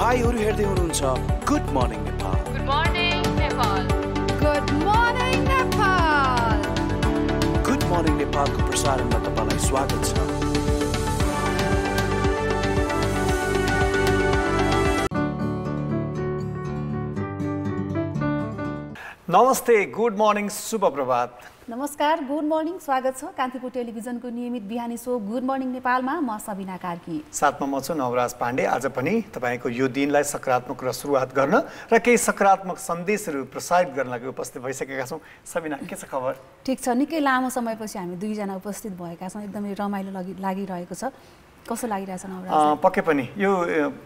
भाइहरू हेर्दै हुनुहुन्छ good morning Nepal. Good morning Nepal. Good morning Nepal. Good morning नेपालको प्रसारणमा तपाईलाई स्वागत छ। नमस्ते, गुड मर्निङ, शुभ प्रभात। नमस्कार, गुड मर्निङ, स्वागत छ कान्तिपुर टेलिभिजनको नियमित बिहानी शो गुड मर्निङ नेपालमा। म सबिना कार्की, साथमा म छु नवराज पाण्डे। आज पनि तपाईको यो दिनलाई सकारात्मक र सुरुवात गर्न र केही सकारात्मक सन्देशहरू प्रसारित गर्न लागि उपस्थित भइसकेका छौँ। सबिना, के छ खबर? ठिक छ, निकै लामो समयपछि हामी दुईजना उपस्थित भएका छौँ। एकदमै रमाइलो लागिरहेको छ। कसो लागिरहेछ नवराज? पक्कै पनि यो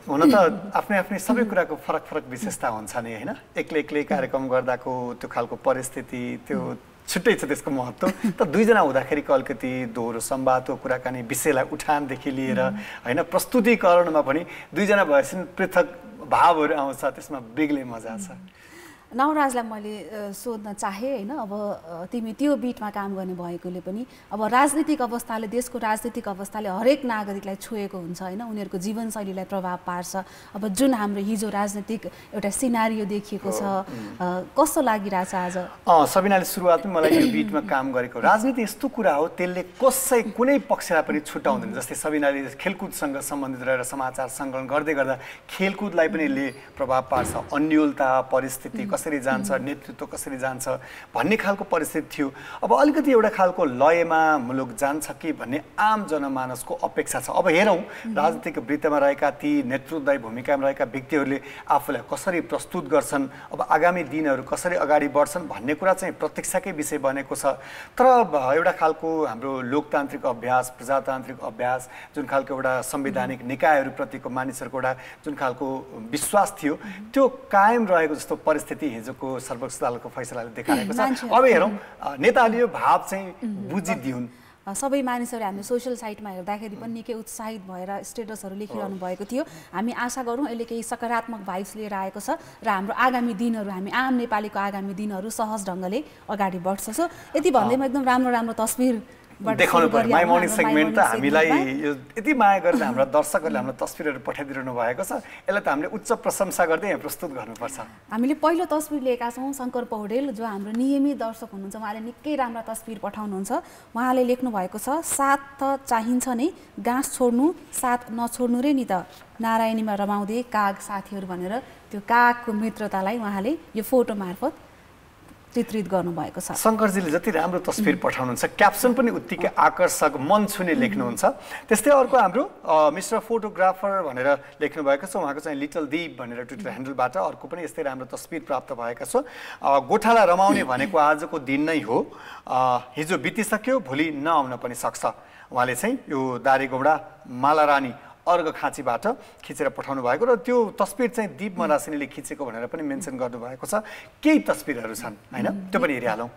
हुन त आफ्नै सबै कुराको फरक फरक विशेषता हुन्छ नि, होइन? एक्लै कार्यक्रम गर्दाको त्यो खालको परिस्थिति, त्यो छुट्टै छ त्यसको महत्त्व। त दुईजना हुँदाखेरिको अलिकति दोहोरो संवादको कुराकानी, विषयलाई उठानदेखि लिएर होइन प्रस्तुतिकरणमा पनि दुईजना भएपछि पृथक भावहरू आउँछ, त्यसमा बेग्लै मजा छ। नवराजलाई मैले सोध्न चाहेँ, होइन, अब तिमी त्यो बिटमा काम गर्ने भएकोले पनि अब राजनीतिक अवस्थाले, देशको राजनीतिक अवस्थाले हरेक नागरिकलाई छोएको हुन्छ, होइन, उनीहरूको जीवनशैलीलाई प्रभाव पार्छ। अब जुन हाम्रो हिजो राजनीतिक एउटा सिनारियो देखिएको छ, कस्तो लागिरहेछ आज? सबिनाले सुरुवातमै मलाई यो बिटमा काम गरेको, राजनीति यस्तो कुरा हो त्यसले कुनै पक्षलाई पनि छुट्याउँदैन। जस्तै सबिनाले खेलकुदसँग सम्बन्धित रहेर समाचार सङ्कलन गर्दै गर्दा खेलकुदलाई पनि यसले प्रभाव पार्छ। अन्योलता परिस्थिति कसरी जान्छ, नेतृत्व कसरी जान्छ भन्ने खालको परिस्थिति थियो। अब अलिकति एउटा खालको लयमा मुलुक जान्छ कि भन्ने आम जनमानसको अपेक्षा छ। अब हेरौँ राजनीतिक वृत्तमा रहेका ती नेतृत्वदायी भूमिकामा रहेका व्यक्तिहरूले आफूलाई कसरी प्रस्तुत गर्छन्, अब आगामी दिनहरू कसरी अगाडि बढ्छन् भन्ने कुरा चाहिँ प्रतीक्षाकै विषय बनेको छ। तर एउटा खालको हाम्रो लोकतान्त्रिक अभ्यास, प्रजातान्त्रिक अभ्यास, जुन खालको एउटा संवैधानिक निकायहरूप्रतिको मानिसहरूको एउटा जुन खालको विश्वास थियो, त्यो कायम रहेको जस्तो परिस्थिति हिजोको सर्वोच्च अदालतको फैसलाले देखाएको छ। अब हेरौँ नेताले यो भाव चाहिँ बुझिदिउन्। सबै मानिसहरू हामीले सोसियल साइटमा हेर्दाखेरि पनि निकै उत्साहित भएर स्टेटसहरू लेखिरहनु भएको थियो। हामी आशा गरौँ यसले केही सकारात्मक भाइब्स लिएर आएको छ र हाम्रो आगामी दिनहरू, हामी आम नेपालीको आगामी दिनहरू सहज ढङ्गले अगाडि बढ्छ। सो यति भन्दैमा एकदम राम्रो तस्बिर देखाउनु पर्यो। माई मर्निङ सेगमेन्ट त हामीलाई यो यति माया गरेर हाम्रा दर्शकहरूले हाम्रो तस्बिरहरू पठाइदिनु भएको छ, यसलाई त हामीले उच्च प्रशंसा गर्दै यहाँ प्रस्तुत गर्नुपर्छ। हामीले पहिलो तस्बिर लिएका छौँ शङ्कर पौडेल, जो हाम्रो नियमित दर्शक हुनुहुन्छ। उहाँले निकै राम्रा तस्बिर पठाउनुहुन्छ। उहाँले लेख्नु भएको छ, साथ त चाहिन्छ नै, गाँस छोड्नु साथ नछोड्नु रे नि त, नारायणीमा रमाउँदै काग साथीहरू भनेर त्यो कागको मित्रतालाई उहाँले यो फोटो मार्फत चित्रित गर्नुभएको छ। शङ्करजीले जति राम्रो तस्बिर पठाउनुहुन्छ, क्याप्सन पनि उत्तिकै आकर्षक, मन छुने लेख्नुहुन्छ। त्यस्तै अर्को हाम्रो मिस्टर फोटोग्राफर भनेर लेख्नु भएको छ, उहाँको चाहिँ लिटल दीप भनेर ट्विटर ह्यान्डलबाट अर्को पनि यस्तै राम्रो तस्बिर प्राप्त भएका छ। गोठाला रमाउने भनेको आजको दिन नै हो, हिजो बितिसक्यो, भोलि नआउन पनि सक्छ। उहाँले चाहिँ यो दारेगौडा मालारानी अर्घ खाँचीबाट खिचेर पठाउनु भएको र त्यो तस्बिर चाहिँ दीप मरासिनीले खिचेको भनेर पनि मेन्सन गर्नुभएको छ। केही तस्बिरहरू छन्, होइन, त्यो पनि हेरिहालौँ।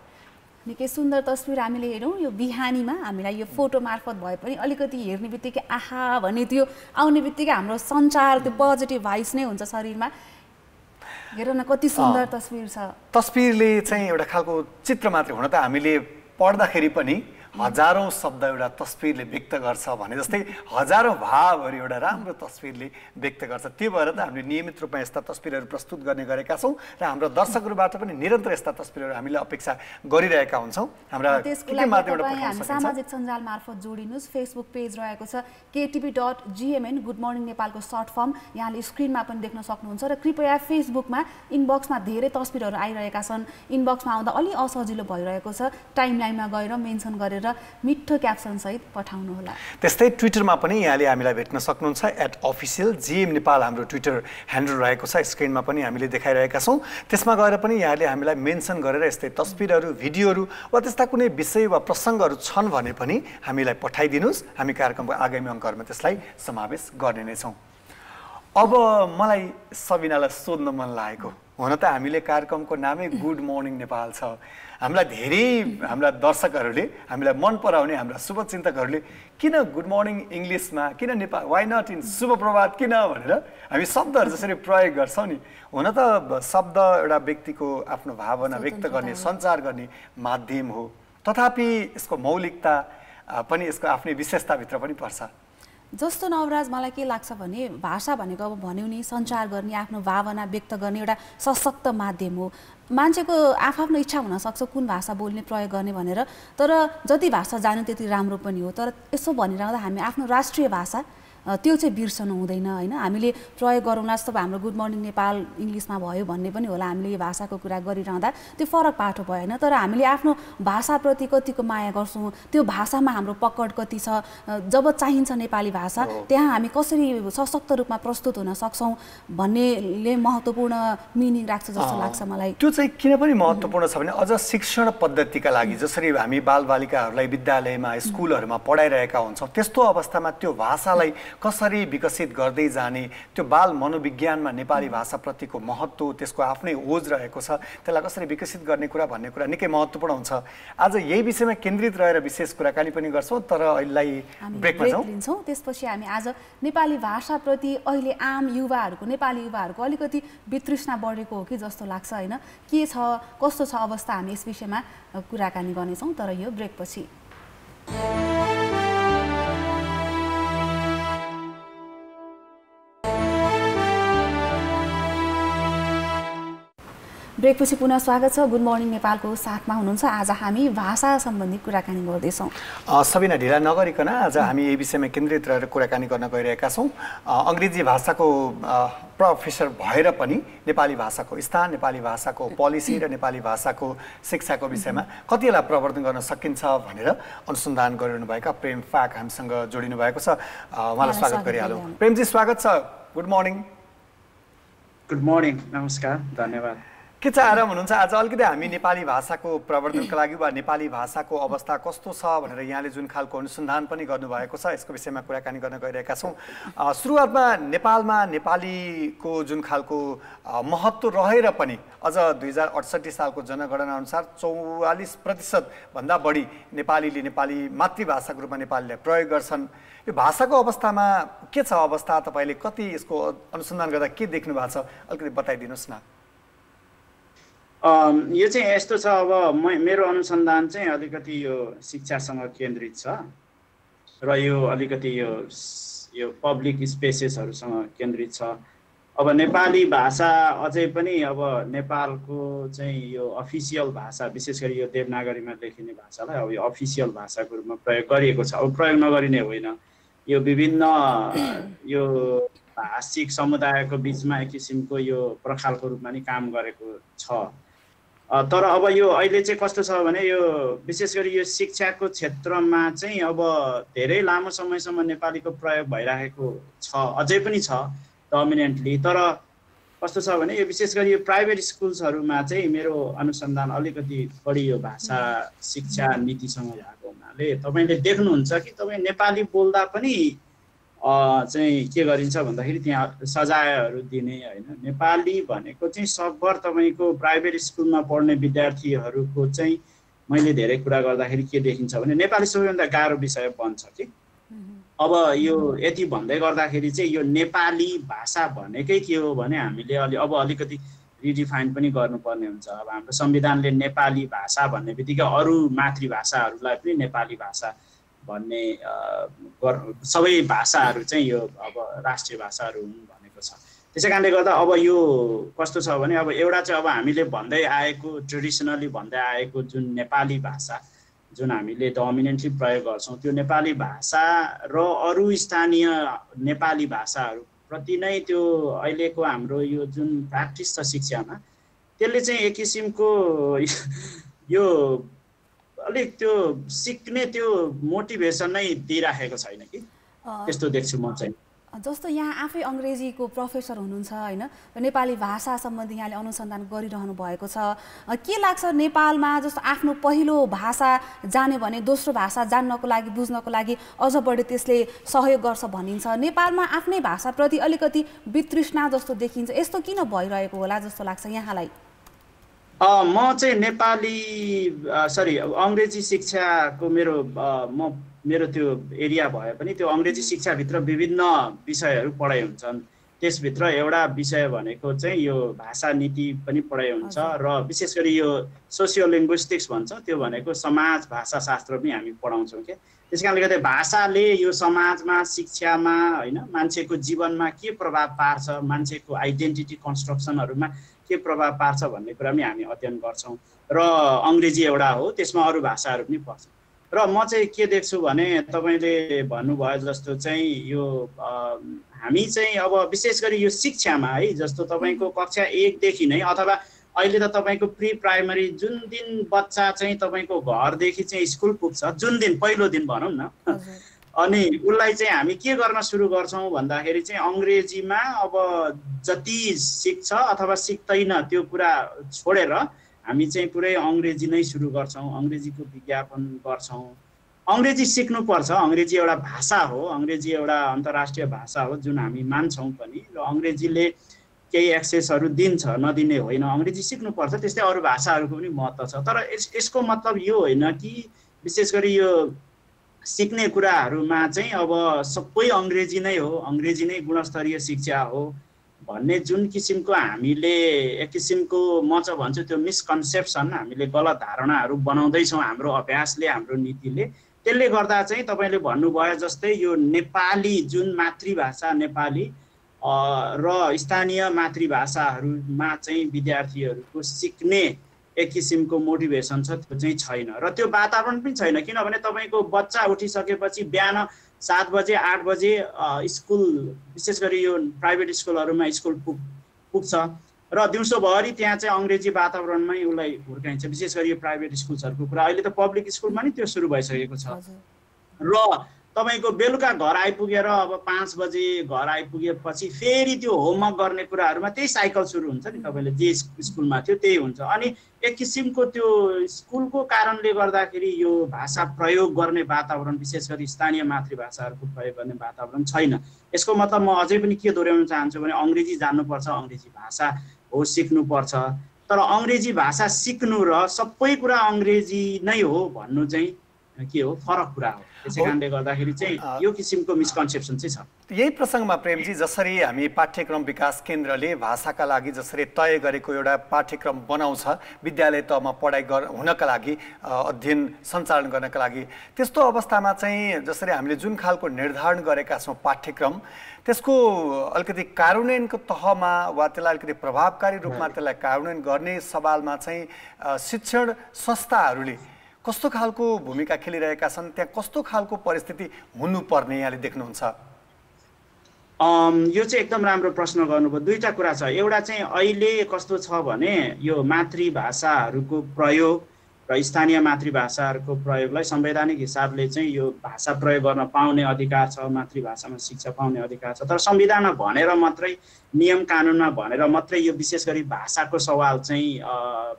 निकै सुन्दर तस्बिर हामीले हेरौँ। यो बिहानीमा हामीलाई यो फोटो मार्फत भए पनि अलिकति हेर्ने बित्तिकै आहा भन्ने त्यो आउने बित्तिकै हाम्रो सञ्चार, त्यो पोजिटिभ भाइब्स नै हुन्छ शरीरमा। हेर न कति सुन्दर तस्बिर छ। तस्बिरले चाहिँ एउटा खालको चित्र मात्रै हुन त हामीले पढ्दाखेरि पनि हजारौं शब्द एउटा तस्बिरले व्यक्त गर्छ भने जस्तै हजारौं भावहरू एउटा राम्रो तस्बिरले व्यक्त गर्छ। त्यो भएर त हामीले नियमित रूपमा यस्ता तस्बिरहरू प्रस्तुत गर्ने गरेका छौं र हाम्रो दर्शकहरूबाट पनि निरन्तर यस्ता तस्बिरहरू हामीले अपेक्षा गरिरहेका हुन्छौं। हाम्रा सामाजिक सञ्जाल मार्फत जोडिनुस्। फेसबुक पेज रहेको छ ktv.gmn गुड मर्निङ नेपालको सर्ट फर्म, यहाँले स्क्रिनमा पनि देख्न सक्नुहुन्छ र कृपया फेसबुकमा इनबक्समा धेरै तस्बिरहरू आइरहेका छन्। इनबक्समा आउँदा अलि असजिलो भइरहेको छ, टाइमलाइनमा गएर मेन्सन गरेर मिठो क्याप्सन सहित पठाउनु होला। त्यस्तै ट्विटरमा पनि यहाँले हामीलाई भेट्न सक्नुहुन्छ @officialgm नेपाल हाम्रो ट्विटर ह्यान्डल रहेको छ, स्क्रिनमा पनि हामीले देखाइरहेका छौं। त्यसमा गएर पनि यहाँले हामीलाई मेन्सन गरेर यस्तै तस्बिरहरू, भिडियोहरू वा त्यस्ता कुनै विषय वा प्रसङ्गहरू छन् भने पनि हामीलाई पठाइदिनुस्। हामी कार्यक्रमको आगामी अङ्कहरुमा त्यसलाई समावेश गर्ने नै छौं। अब मलाई सबिनालाई सोध्न मन लागेको, हुन त हामीले कार्यक्रमको नामै गुड मर्निङ नेपाल छ। हाम्रा दर्शकहरूले, हामीलाई मन पराउने हाम्रा शुभचिन्तकहरूले किन गुड मर्निङ इङ्ग्लिसमा, किन नेपाल, वाइ नट इन शुभ प्रभात किन भनेर हामी शब्दहरू जसरी प्रयोग गर्छौँ नि, हुन त शब्द एउटा व्यक्तिको आफ्नो भावना व्यक्त गर्ने, सञ्चार गर्ने माध्यम हो। तथापि यसको मौलिकता पनि यसको आफ्नै विशेषताभित्र पनि पर्छ। जस्तो नवराज मलाई के लाग्छ भने भाषा भनेको अब भन्यो नि सञ्चार गर्ने आफ्नो भावना व्यक्त गर्ने एउटा सशक्त माध्यम हो। मान्छेको आफ्नो इच्छा हुनसक्छ कुन भाषा बोल्ने प्रयोग गर्ने भनेर, तर जति भाषा जान्यो त्यति राम्रो पनि हो। तर यसो भनिरहँदा हामी आफ्नो राष्ट्रिय भाषा त्यो चाहिँ बिर्सनु हुँदैन होइन। हामीले प्रयोग गरौँला, जस्तो हाम्रो गुड मर्निङ नेपाल इङ्ग्लिसमा भयो भन्ने पनि होला, हामीले यो भाषाको कुरा गरिरहँदा त्यो फरक पाटो भएन। तर हामीले आफ्नो भाषाप्रति कतिको माया गर्छौँ, त्यो भाषामा हाम्रो पकड कति छ, जब चाहिन्छ नेपाली भाषा त्यहाँ हामी कसरी सशक्त रूपमा प्रस्तुत हुन सक्छौँ भन्नेले महत्त्वपूर्ण मिनिङ राख्छ जस्तो लाग्छ मलाई। त्यो चाहिँ किन पनि महत्त्वपूर्ण छ भने अझ शिक्षण पद्धतिका लागि जसरी हामी बालबालिकाहरूलाई विद्यालयमा स्कुलहरूमा पढाइरहेका हुन्छौँ, त्यस्तो अवस्थामा त्यो भाषालाई कसरी विकसित गर्दै जाने, त्यो बाल मनोविज्ञानमा नेपाली भाषाप्रतिको महत्त्व, त्यसको आफ्नै ओज रहेको छ, त्यसलाई कसरी विकसित गर्ने कुरा भन्ने कुरा निकै महत्त्वपूर्ण हुन्छ। आज यही विषयमा केन्द्रित रहेर विशेष कुराकानी पनि गर्छौँ, तर अहिलेलाई ब्रेकमा लिन्छौँ। त्यसपछि हामी आज नेपाली भाषाप्रति अहिले आम युवाहरूको, नेपाली युवाहरूको अलिकति वितृष्णा बढेको हो कि जस्तो लाग्छ होइन, के छ कस्तो छ अवस्था, हामी यस विषयमा कुराकानी गर्नेछौँ, तर यो ब्रेकपछि। ब्रेकपछि पुनः स्वागत छ। गुड मर्निङ नेपालको साथमा हुनुहुन्छ। आज हामी भाषा सम्बन्धी कुराकानी गर्दैछौँ। सबिना ढिला नगरिकन आज हामी यही विषयमा केन्द्रित रहेर कुराकानी गर्न गइरहेका छौँ। अङ्ग्रेजी भाषाको प्रोफेसर भएर पनि नेपाली भाषाको स्थान, नेपाली भाषाको पोलिसी र नेपाली भाषाको शिक्षाको विषयमा कतिलाई प्रवर्धन गर्न सकिन्छ भनेर अनुसन्धान गरिरहनुभएका प्रेम फाक हामीसँग जोडिनु भएको छ। उहाँलाई स्वागत गरिहालौँ। प्रेमजी स्वागत छ। Good morning. गुड मर्निङ, नमस्कार, धन्यवाद। के चाहिँ आराम हुनुहुन्छ? आज अलिकति हामी नेपाली भाषाको प्रवर्धनको लागि वा नेपाली भाषाको अवस्था कस्तो छ भनेर यहाँले जुन खालको अनुसन्धान पनि गर्नुभएको छ, यसको विषयमा कुराकानी गर्न गइरहेका छौँ। सुरुवातमा नेपालमा नेपालीको जुन खालको महत्त्व रहेर पनि अझ 2068 सालको जनगणना अनुसार 44% भन्दा बढी नेपालीले नेपाली मातृभाषाको रूपमा नेपालीलाई प्रयोग गर्छन्। यो भाषाको अवस्थामा के छ अवस्था? तपाईँले कति यसको अनुसन्धान गर्दा के देख्नु भएको छ, अलिकति बताइदिनुहोस् न। यो चाहिँ यस्तो छ, अब मेरो अनुसन्धान चाहिँ अलिकति यो शिक्षासँग केन्द्रित छ र यो अलिकति यो पब्लिक स्पेसेसहरूसँग केन्द्रित छ। अब नेपाली भाषा अझै पनि अब नेपालको चाहिँ यो अफिसियल भाषा, विशेष गरी यो देवनागरीमा लेखिने भाषालाई अब यो अफिसियल भाषाको रूपमा प्रयोग गरिएको छ। अब प्रयोग नगरिने होइन, यो विभिन्न यो भाषिक समुदायको बिचमा एक किसिमको यो प्रखालको रूपमा नि काम गरेको छ। तर अब यो अहिले चाहिँ कस्तो छ भने यो विशेष गरी यो शिक्षाको क्षेत्रमा चाहिँ अब धेरै लामो समयसम्म नेपालीको प्रयोग भइरहेको छ, अझै पनि छ डोमिनेन्टली। तर कस्तो छ भने यो विशेष गरी यो प्राइभेट स्कुल्सहरूमा चाहिँ मेरो अनुसन्धान अलिकति बढी यो भाषा शिक्षा नीतिसँग भएको हुनाले तपाईँले देख्नुहुन्छ कि तपाईँ नेपाली बोल्दा पनि चाहिँ के गरिन्छ भन्दाखेरि त्यहाँ सजायहरू दिने होइन। नेपाली भनेको चाहिँ सकभर तपाईँको प्राइभेट स्कुलमा पढ्ने विद्यार्थीहरूको चाहिँ मैले धेरै कुरा गर्दाखेरि के देखिन्छ भने नेपाली सबैभन्दा गाह्रो विषय बन्छ कि। अब यो यति भन्दै गर्दाखेरि चाहिँ यो नेपाली भाषा भनेकै के हो भने हामीले अलिकति रिडिफाइन पनि गर्नुपर्ने हुन्छ। अब हाम्रो संविधानले नेपाली भाषा भन्ने बित्तिकै अरू मातृभाषाहरूलाई पनि नेपाली भाषा भन्ने सबै भाषाहरू चाहिँ यो अब राष्ट्रिय भाषाहरू हुन् भनेको छ। त्यसै कारणले गर्दा अब यो कस्तो छ भने अब एउटा चाहिँ अब हामीले भन्दै आएको ट्रेडिसनली भन्दै आएको जुन नेपाली भाषा जुन हामीले डोमिनेन्टली प्रयोग गर्छौँ, त्यो नेपाली भाषा र अरू स्थानीय नेपाली भाषाहरू प्रति नै त्यो अहिलेको हाम्रो यो जुन प्र्याक्टिस छ शिक्षामा, त्यसले चाहिँ एक किसिमको यो अलिक त्यो सिक्ने त्यो मोटिभेसन नै दिइराखेको छैन कि, त्यस्तो देख्छु म चाहिँ। जस्तो यहाँ आफै अङ्ग्रेजीको प्रोफेसर हुनुहुन्छ होइन, नेपाली भाषा सम्बन्धी यहाँले अनुसन्धान गरिरहनु भएको छ। के लाग्छ नेपालमा जस्तो आफ्नो पहिलो भाषा जाने भने दोस्रो भाषा जान्नको लागि बुझ्नको लागि अझ बढी त्यसले सहयोग गर्छ भनिन्छ। नेपालमा आफ्नै भाषाप्रति अलिकति वितृष्णा जस्तो देखिन्छ, यस्तो किन भइरहेको होला जस्तो लाग्छ यहाँलाई? म चाहिँ अङ्ग्रेजी शिक्षाको मेरो त्यो एरिया भए पनि त्यो अङ्ग्रेजी शिक्षाभित्र विभिन्न विषयहरू पढाइ हुन्छन्। त्यसभित्र एउटा विषय भनेको चाहिँ यो भाषा नीति पनि पढाइ हुन्छ र विशेष गरी यो सोसियो लिङ्ग्विस्टिक्स भन्छ, त्यो भनेको समाज भाषा शास्त्र पनि हामी पढाउँछौँ क्या। त्यस कारणले गर्दा भाषाले यो समाजमा शिक्षामा होइन मान्छेको जीवनमा के प्रभाव पार्छ, मान्छेको आइडेन्टिटी कन्स्ट्रक्सनहरूमा के प्रभाव पार्छ भन्ने कुरा पनि हामी अध्ययन गर्छौँ र अङ्ग्रेजी एउटा हो, त्यसमा अरू भाषाहरू पनि पर्छ। र म चाहिँ के देख्छु भने तपाईँले भन्नुभयो जस्तो चाहिँ यो हामी चाहिँ अब विशेष गरी यो शिक्षामा है, जस्तो तपाईँको कक्षा 1 देखि नै अथवा अहिले त तपाईँको प्री प्राइमरी जुन दिन बच्चा चाहिँ तपाईँको घरदेखि चाहिँ स्कुल पुग्छ, जुन दिन पहिलो दिन भनौँ न, अनि उसलाई चाहिँ हामी के गर्न सुरु गर्छौँ भन्दाखेरि चाहिँ अङ्ग्रेजीमा अब जति सिक्छ अथवा सिक्दैन त्यो कुरा छोडेर हामी चाहिँ पुरै अङ्ग्रेजी नै सुरु गर्छौँ, अङ्ग्रेजीको विज्ञापन गर्छौँ। अङ्ग्रेजी सिक्नुपर्छ, अङ्ग्रेजी एउटा भाषा हो, अङ्ग्रेजी एउटा अन्तर्राष्ट्रिय भाषा हो जुन हामी मान्छौँ पनि, र अङ्ग्रेजीले केही एक्सेसहरू दिन्छ, नदिने होइन, अङ्ग्रेजी सिक्नुपर्छ। त्यस्तै अरू भाषाहरूको पनि महत्त्व छ। तर यसको मतलब यो होइन कि विशेष गरी यो सिक्ने कुराहरूमा चाहिँ अब सबै अङ्ग्रेजी नै हो, अङ्ग्रेजी नै गुणस्तरीय शिक्षा हो भन्ने जुन किसिमको हामीले एक किसिमको म चाहिँ भन्छु त्यो मिसकन्सेप्सन, हामीले गलत धारणाहरू बनाउँदैछौँ हाम्रो अभ्यासले, हाम्रो नीतिले। त्यसले गर्दा चाहिँ तपाईँले भन्नुभयो जस्तै यो नेपाली जुन मातृभाषा नेपाली र स्थानीय मातृभाषाहरूमा चाहिँ विद्यार्थीहरूको सिक्ने एक किसिमको मोटिभेसन छ, त्यो चाहिँ छैन र त्यो वातावरण पनि छैन। किनभने तपाईँको बच्चा उठिसकेपछि बिहान 7 बजे 8 बजे स्कुल, विशेष गरी यो प्राइभेट स्कुलहरूमा स्कुल पुग्छ र दिउँसोभरि त्यहाँ चाहिँ अङ्ग्रेजी वातावरणमै उसलाई हुर्काइन्छ। विशेष गरी यो प्राइभेट स्कुल्सहरूको कुरा, अहिले त पब्लिक स्कुलमा नि त्यो सुरु भइसकेको छ। र तपाईँको बेलुका घर आइपुगेर अब 5 बजे घर आइपुगेपछि फेरि त्यो होमवर्क गर्ने कुराहरूमा त्यही साइकल सुरु हुन्छ नि, तपाईँले जे स्कुलमा थियो त्यही हुन्छ। अनि एक किसिमको त्यो स्कुलको कारणले गर्दाखेरि यो भाषा प्रयोग गर्ने वातावरण, विशेष गरी स्थानीय मातृभाषाहरूको प्रयोग गर्ने वातावरण छैन। यसको मतलब म अझै पनि के दोहोऱ्याउन चाहन्छु भने अङ्ग्रेजी जान्नुपर्छ, अङ्ग्रेजी भाषा हो सिक्नुपर्छ, तर अङ्ग्रेजी भाषा सिक्नु र सबै कुरा अङ्ग्रेजी नै हो भन्नु चाहिँ के हो, फरक कुरा हो। त्यसै कारणले गर्दाखेरि चाहिँ यो किसिमको मिसकन्सेप्सन चाहिँ छ। यही प्रसङ्गमा प्रेमजी, जसरी हामी पाठ्यक्रम विकास केन्द्रले भाषाका लागि जसरी तय गरेको एउटा पाठ्यक्रम बनाउँछ विद्यालय तहमा पढाइ हुनका लागि, अध्ययन सञ्चालन गर्नका लागि, त्यस्तो अवस्थामा चाहिँ जसरी हामीले जुन खालको निर्धारण गरेका छौँ पाठ्यक्रम, त्यसको अलिकति कार्यान्वयनको तहमा वा त्यसलाई अलिकति प्रभावकारी रूपमा त्यसलाई कार्यान्वयन गर्ने सवालमा चाहिँ शिक्षण संस्थाहरूले कस्तो खालको भूमिका खेलिरहेका छन्, त्यहाँ कस्तो खालको परिस्थिति हुनुपर्ने यहाँले देख्नुहुन्छ? यो चाहिँ एकदम राम्रो प्रश्न गर्नुभयो। दुईटा कुरा छ। एउटा चाहिँ अहिले कस्तो छ भने यो मातृभाषाहरूको प्रयोग र स्थानीय मातृभाषाहरूको प्रयोगलाई संवैधानिक हिसाबले चाहिँ यो भाषा प्रयोग गर्न पाउने अधिकार छ, मातृभाषामा शिक्षा पाउने अधिकार छ। तर संविधानमा भनेर मात्रै, नियम कानुनमा भनेर मात्रै यो विशेष गरी भाषाको सवाल चाहिँ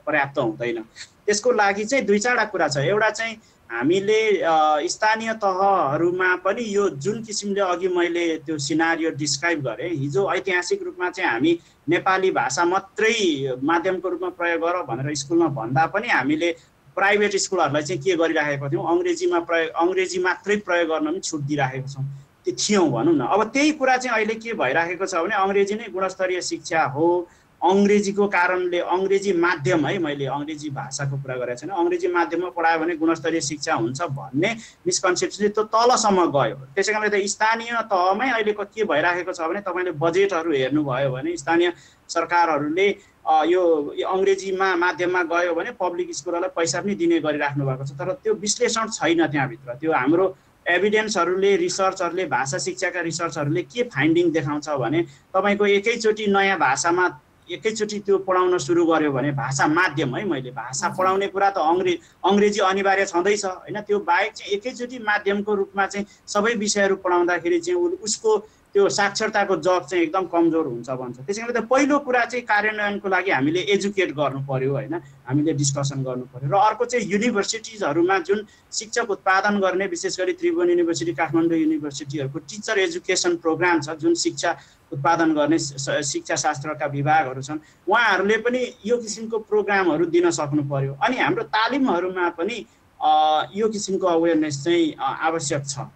पर्याप्त हुँदैन। त्यसको लागि चाहिँ 2-4 कुरा छ। एउटा चाहिँ हामीले स्थानीय तहहरूमा पनि यो जुन किसिमले अघि मैले त्यो सिनारियो डिस्क्राइब गरेँ, हिजो ऐतिहासिक रूपमा चाहिँ हामी नेपाली भाषा मात्रै माध्यमको रूपमा प्रयोग गर भनेर स्कुलमा भन्दा पनि हामीले प्राइभेट स्कुलहरूलाई चाहिँ के गरिराखेको थियौँ, अङ्ग्रेजी मात्रै प्रयोग गर्न पनि छुट दिइराखेको थियौँ भनौँ न। अब त्यही कुरा चाहिँ अहिले के भइराखेको छ भने अङ्ग्रेजी नै गुणस्तरीय शिक्षा हो, अङ्ग्रेजीको कारणले अङ्ग्रेजी माध्यम है, मैले अङ्ग्रेजी भाषाको कुरा गरेको छैन, अङ्ग्रेजी माध्यममा पढायो भने गुणस्तरीय शिक्षा हुन्छ भन्ने मिसकन्सेप्सनले त्यो तलसम्म गयो। त्यसै कारणले त स्थानीय तहमै अहिले के भइराखेको छ भने तपाईँले बजेटहरू हेर्नुभयो भने स्थानीय सरकारहरूले यो अङ्ग्रेजीमा माध्यममा गयो भने पब्लिक स्कुलहरूलाई पैसा पनि दिने गरिराख्नु भएको छ। तर त्यो विश्लेषण छैन त्यहाँभित्र। त्यो हाम्रो एभिडेन्सहरूले, रिसर्चहरूले, भाषा शिक्षाका रिसर्चहरूले के फाइन्डिङ देखाउँछ भने तपाईँको एकैचोटि नयाँ भाषामा एकैचोटि त्यो पढाउन सुरु गर्यो भने भाषा माध्यम है, मैले भाषा पढाउने कुरा त अङ्ग्रेजी अनिवार्य छँदैछ होइन, त्यो बाहेक चाहिँ एकैचोटि माध्यमको रूपमा चाहिँ सबै विषयहरू पढाउँदाखेरि चाहिँ उसको त्यो साक्षरताको जग चाहिँ एकदम कमजोर हुन्छ भन्छ। त्यसै कारणले त पहिलो कुरा चाहिँ कार्यान्वयनको लागि हामीले एजुकेट गर्नु पर्यो होइन, हामीले डिस्कसन गर्नु पर्यो। र अर्को चाहिँ युनिभर्सिटिजहरूमा जुन शिक्षक उत्पादन गर्ने, विशेष गरी त्रिभुवन युनिभर्सिटी, काठमाडौँ युनिभर्सिटीहरूको टिचर एजुकेसन प्रोग्राम छ, जुन शिक्षा उत्पादन गर्ने शिक्षा शास्त्रका विभागहरू छन्, उहाँहरूले पनि यो किसिमको प्रोग्रामहरू दिन सक्नु पर्यो। अनि हाम्रो तालिमहरूमा पनि यो किसिमको अवेरनेस चाहिँ आवश्यक छ।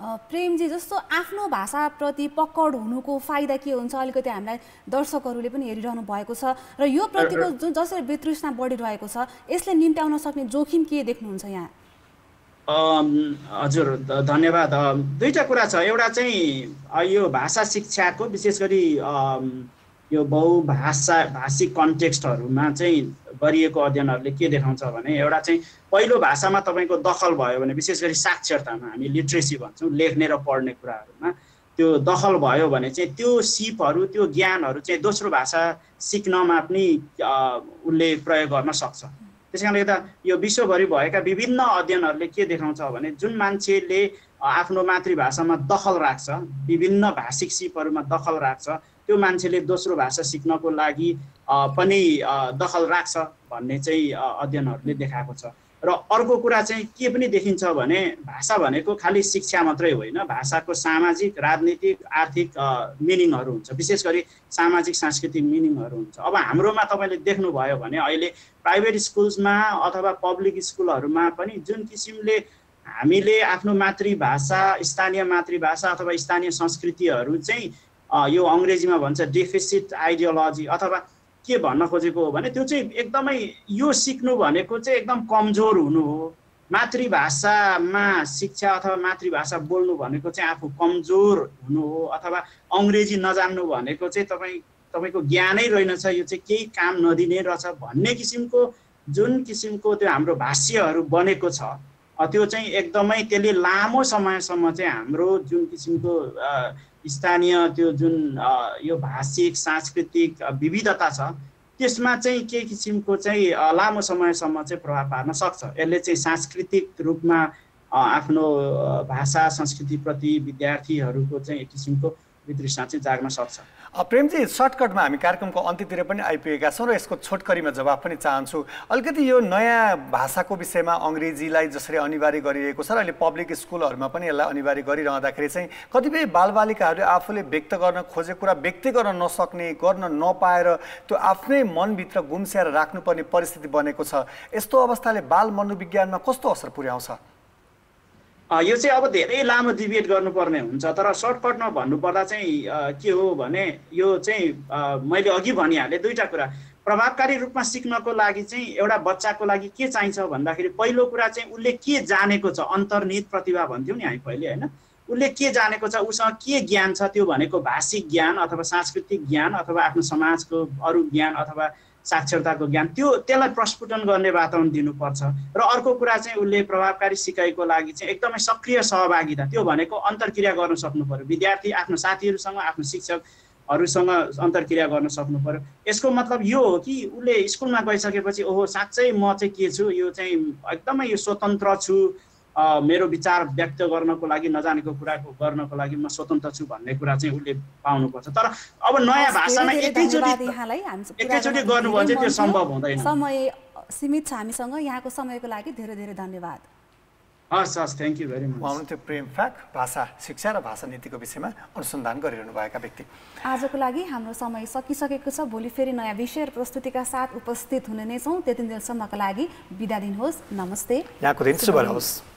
प्रेमजी जस्तो आफ्नो भाषाप्रति पक्कड हुनुको फाइदा के हुन्छ अलिकति हामीलाई दर्शकहरूले पनि हेरिरहनु भएको छ र यो प्रतिको जुन जसरी वितृष्णा बढिरहेको छ यसले निम्त्याउन सक्ने जोखिम के देख्नुहुन्छ यहाँ? हजुर धन्यवाद। दुईटा कुरा छ। एउटा चाहिँ यो भाषा शिक्षाको विशेष गरी यो भाषिक कन्टेक्स्टहरूमा चाहिँ गरिएको अध्ययनहरूले के देखाउँछ भने एउटा चाहिँ पहिलो भाषामा तपाईँको दखल भयो भने विशेष गरी साक्षरतामा हामी लिट्रेसी भन्छौँ लेख्ने र पढ्ने कुराहरूमा त्यो दखल भयो भने चाहिँ त्यो सिपहरू त्यो ज्ञानहरू चाहिँ दोस्रो भाषा सिक्नमा पनि उसले प्रयोग गर्न सक्छ। त्यस कारणले गर्दा यो विश्वभरि भएका विभिन्न अध्ययनहरूले के देखाउँछ भने जुन मान्छेले आफ्नो मातृभाषामा दखल राख्छ विभिन्न भाषिक सिपहरूमा दखल राख्छ त्यो मान्छेले दोस्रो भाषा सिक्नको लागि पनि दखल राख्छ भन्ने चाहिँ अध्ययनहरूले देखाएको छ। र अर्को कुरा चाहिँ के पनि देखिन्छ भने भाषा भनेको खालि शिक्षा मात्रै होइन भाषाको सामाजिक राजनीतिक आर्थिक मिनिङहरू हुन्छ विशेष गरी सामाजिक सांस्कृतिक मिनिङहरू हुन्छ। अब हाम्रोमा तपाईँले देख्नुभयो भने अहिले प्राइभेट स्कुल्समा अथवा पब्लिक स्कुलहरूमा पनि जुन किसिमले हामीले आफ्नो मातृभाषा स्थानीय मातृभाषा अथवा स्थानीय संस्कृतिहरू चाहिँ यो अङ्ग्रेजीमा भन्छ डेफिसिट आइडियोलोजी अथवा के भन्न खोजेको हो भने त्यो चाहिँ एकदमै यो सिक्नु भनेको चाहिँ एकदम कमजोर हुनु हो। मातृभाषामा शिक्षा अथवा मातृभाषा बोल्नु भनेको चाहिँ आफू कमजोर हुनु हो अथवा अङ्ग्रेजी नजान्नु भनेको चाहिँ तपाईँको ज्ञानै रहेनछ यो चाहिँ केही काम नदिने रहेछ भन्ने किसिमको जुन किसिमको त्यो हाम्रो भाष्यहरू बनेको छ त्यो चाहिँ एकदमै त्यसले लामो समयसम्म चाहिँ हाम्रो जुन किसिमको स्थानीय त्यो जुन यो भाषिक सांस्कृतिक विविधता छ त्यसमा चाहिँ के किसिमको चाहिँ लामो समयसम्म चाहिँ प्रभाव पार्न सक्छ। यसले चाहिँ सांस्कृतिक रूपमा आफ्नो भाषा संस्कृतिप्रति विद्यार्थीहरूको चाहिँ एक किसिमको वितृष्णा चाहिँ जाग्न सक्छ। प्रेमजी सर्टकटमा हामी कार्यक्रमको अन्त्यतिर पनि आइपुगेका छौँ र यसको छोटकरीमा जवाब पनि चाहन्छु। अलिकति यो नयाँ भाषाको विषयमा अङ्ग्रेजीलाई जसरी अनिवार्य गरिएको छ र अहिले पब्लिक स्कुलहरूमा पनि यसलाई अनिवार्य गरिरहँदाखेरि चाहिँ कतिपय बालबालिकाहरूले आफूले व्यक्त गर्न खोजेको कुरा व्यक्त गर्न नसक्ने गर्न नपाएर त्यो आफ्नै मनभित्र गुम्स्याएर राख्नुपर्ने परिस्थिति बनेको छ। यस्तो अवस्थाले बाल मनोविज्ञानमा कस्तो असर पुर्याउँछ? यो चाहिँ अब धेरै लामो डिबेट गर्नुपर्ने हुन्छ तर सर्टकटमा भन्नुपर्दा चाहिँ के हो भने यो चाहिँ मैले अघि भनिहालेँ दुईटा कुरा। प्रभावकारी रूपमा सिक्नको लागि चाहिँ एउटा बच्चाको लागि के चाहिन्छ भन्दाखेरि पहिलो कुरा चाहिँ उसले के जानेको छ अन्तर्निहित प्रतिभा भन्थ्यौँ नि हामी पहिले होइन उसले के जानेको छ उसँग के ज्ञान छ त्यो भनेको भाषिक ज्ञान अथवा सांस्कृतिक ज्ञान अथवा आफ्नो समाजको अरू ज्ञान अथवा साक्षरताको ज्ञान त्यसलाई प्रस्फुटन गर्ने वातावरण दिनुपर्छ। र अर्को कुरा चाहिँ उसले प्रभावकारी सिकाइको लागि चाहिँ एकदमै सक्रिय सहभागिता त्यो भनेको अन्तर्क्रिया गर्न सक्नु पर्यो। विद्यार्थी आफ्नो साथीहरूसँग आफ्नो शिक्षकहरूसँग अन्तर्क्रिया गर्न सक्नु पर्यो। यसको मतलब यो हो कि उसले स्कुलमा गइसकेपछि ओहो साँच्चै म चाहिँ के छु यो चाहिँ एकदमै यो स्वतन्त्र छु मेरो विचार व्यक्त गर्नको लागि नजानेको कुरा गर्नको लागि म स्वतन्त्र छु भन्ने कुरा चाहिँ उसले पाउनुपर्छ। तर अब नयाँ भाषामा एकैचोटि गर्नु भने चाहिँ त्यो सम्भव हुँदैन। समय सीमित छ हामीसँग यहाँको समयको लागि धेरै धेरै धन्यवाद। हस् हस् थ्याङ्क यू भेरी मच। उहाँ प्रेम फ्याक भाषा शिक्षा र भाषा नीतिको विषयमा अनुसन्धान गरिरहनु भएका व्यक्ति। आजको लागि हाम्रो समय सकिसकेको छ। भोलि फेरि नयाँ विषय र प्रस्तुतिका साथ उपस्थित हुने नै छौँ। त्यति बेलासम्मका लागि बिदा दिनुहोस्। नमस्ते। यहाँको दिन शुभ रहोस्।